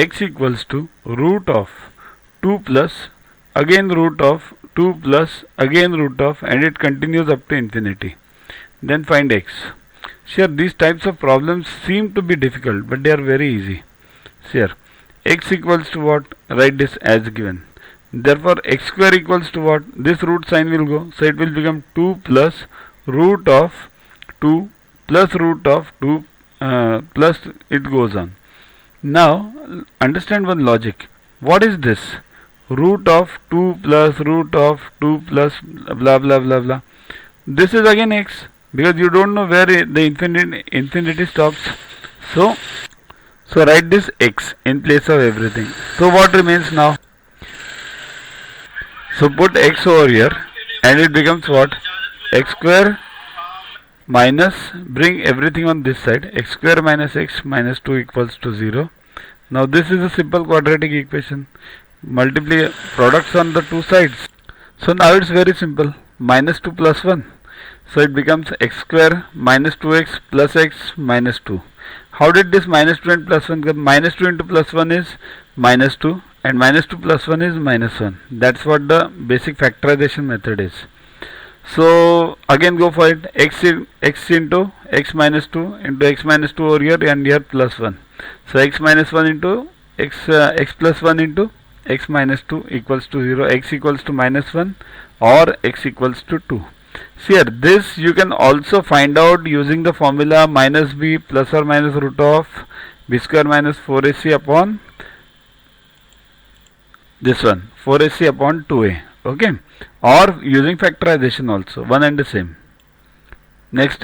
x equals to root of 2 plus again root of 2 plus again root of, and it continues up to infinity. Then find x. Sure, these types of problems seem to be difficult, but they are very easy. Here, x equals to what? Write this as given. Therefore, x square equals to what? This root sign will go. So, it will become 2 plus root of 2 plus root of 2 plus it goes on. Now, understand one logic. What is this? Root of 2 plus root of 2 plus blah blah blah blah. This is again x, because you don't know where the infinity stops. So write this x in place of everything. So what remains now? So put x over here, and it becomes what? X square minus, bring everything on this side, x square minus x minus 2 equals to 0. Now this is a simple quadratic equation. Multiply products on the two sides. So now it's very simple. Minus 2 plus 1. So it becomes x square minus 2x plus x minus 2. How did this minus 2 and plus 1 come? Minus 2 into plus 1 is minus 2, and minus 2 plus 1 is minus 1. That's what the basic factorization method is. So again go for it. X into x minus 2 into x minus 2 over here, and here plus 1. So x minus 1 into x plus 1 into x minus 2 equals to 0. X equals to minus 1 or x equals to 2. See here, this you can also find out using the formula minus b plus or minus root of b square minus 4ac upon this one, 4ac upon 2a. Okay, or using factorization also, one and the same. Next.